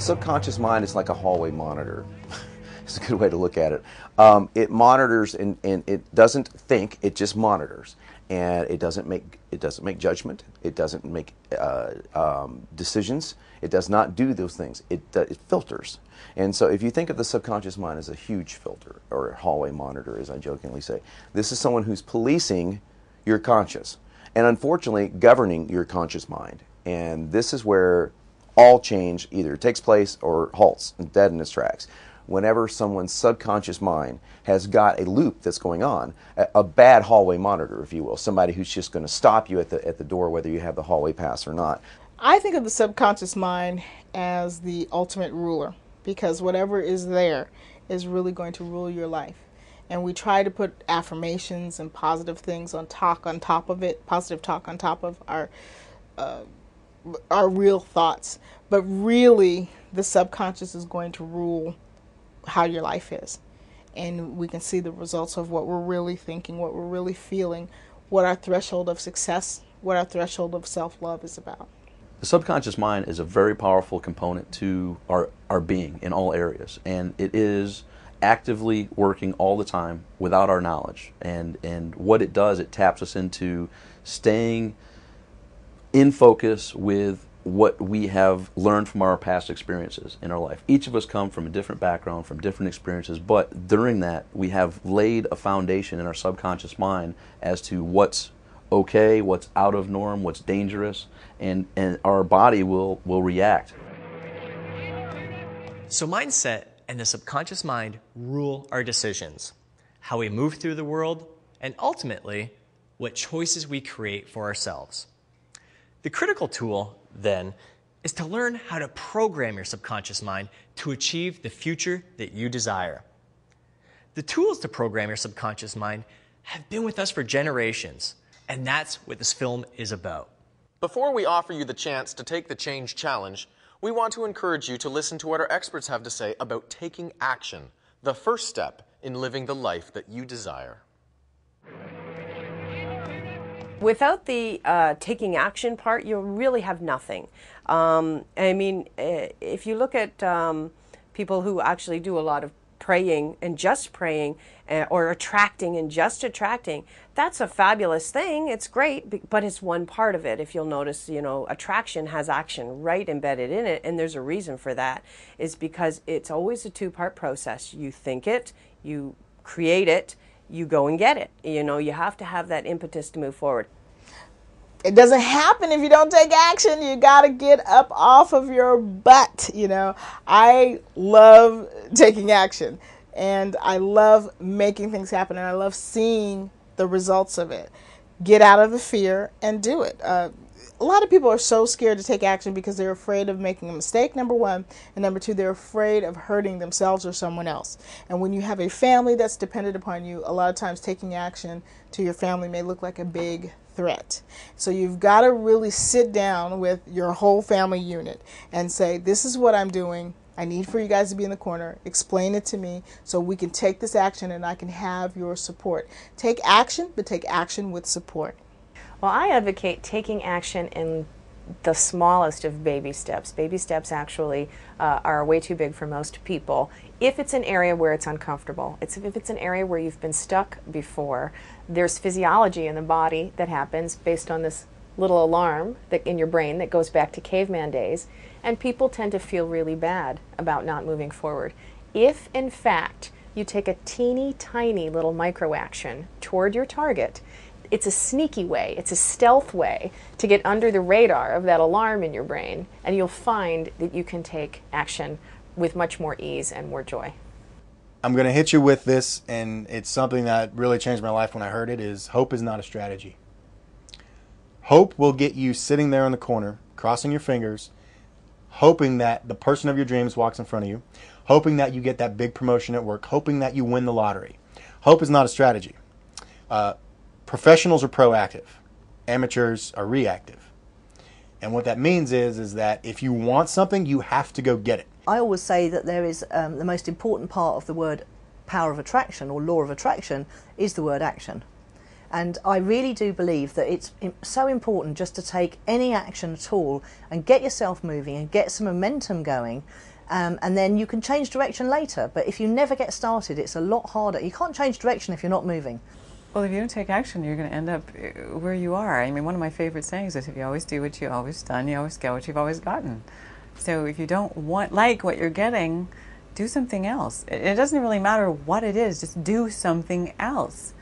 subconscious mind is like a hallway monitor. It's a good way to look at it. It monitors and it doesn't think; it just monitors, and it doesn't make judgment. It doesn't make decisions. It does not do those things. It filters. And so, if you think of the subconscious mind as a huge filter or a hallway monitor, as I jokingly say, this is someone who's policing your conscious, and unfortunately, governing your conscious mind. And this is where all change either takes place or halts, dead in its tracks. Whenever someone's subconscious mind has got a loop that's going on, a bad hallway monitor, if you will, somebody who's just going to stop you at the door whether you have the hallway pass or not. I think of the subconscious mind as the ultimate ruler, because whatever is there is really going to rule your life. And we try to put affirmations and positive things on top of it, positive talk on top of our real thoughts. But really, the subconscious is going to rule how your life is. And we can see the results of what we're really thinking, what we're really feeling, what our threshold of success, what our threshold of self-love is about. The subconscious mind is a very powerful component to our being in all areas, and it is actively working all the time without our knowledge. And what it does, it taps us into staying in focus with what we have learned from our past experiences in our life. Each of us come from a different background, from different experiences, but during that we have laid a foundation in our subconscious mind as to what's okay, what's out of norm, what's dangerous, and our body will react. So mindset and the subconscious mind rule our decisions, how we move through the world, and ultimately, what choices we create for ourselves. The critical tool, then, is to learn how to program your subconscious mind to achieve the future that you desire. The tools to program your subconscious mind have been with us for generations, and that's what this film is about. Before we offer you the chance to take the Change Challenge, we want to encourage you to listen to what our experts have to say about taking action, the first step in living the life that you desire. Without the taking action part, you'll really have nothing. I mean, if you look at people who actually do a lot of praying and just praying, or attracting and just attracting, that's a fabulous thing. It's great, but it's one part of it. If you'll notice, you know, attraction has action right embedded in it, and there's a reason for that. Is because it's always a two-part process. You think it, you create it, you go and get it. You know, you have to have that impetus to move forward. It doesn't happen if you don't take action. You got to get up off of your butt, you know. I love taking action, and I love making things happen, and I love seeing the results of it. Get out of the fear and do it. A lot of people are so scared to take action because they're afraid of making a mistake, number one, and number two, they're afraid of hurting themselves or someone else. And when you have a family that's dependent upon you, a lot of times taking action to your family may look like a big threat. So you've got to really sit down with your whole family unit and say, this is what I'm doing. I need for you guys to be in the corner. Explain it to me so we can take this action and I can have your support. Take action, but take action with support. Well, I advocate taking action in the smallest of baby steps. Baby steps actually are way too big for most people. If it's an area where it's uncomfortable, if it's an area where you've been stuck before, there's physiology in the body that happens based on this little alarm that in your brain that goes back to caveman days, and people tend to feel really bad about not moving forward. If, in fact, you take a teeny tiny little micro action toward your target, it's a sneaky way, it's a stealth way to get under the radar of that alarm in your brain, and you'll find that you can take action with much more ease and more joy. I'm going to hit you with this, and it's something that really changed my life when I heard it, is hope is not a strategy. Hope will get you sitting there in the corner, crossing your fingers, hoping that the person of your dreams walks in front of you, hoping that you get that big promotion at work, hoping that you win the lottery. Hope is not a strategy. Professionals are proactive. Amateurs are reactive. And what that means is that if you want something, you have to go get it. I always say that there is the most important part of the word power of attraction or law of attraction is the word action. And I really do believe that it's so important just to take any action at all and get yourself moving and get some momentum going, And then you can change direction later. But if you never get started, it's a lot harder. You can't change direction if you're not moving. Well, if you don't take action, you're going to end up where you are. I mean, one of my favorite sayings is, if you always do what you've always done, you always get what you've always gotten. So if you don't like what you're getting, do something else. It doesn't really matter what it is, just do something else.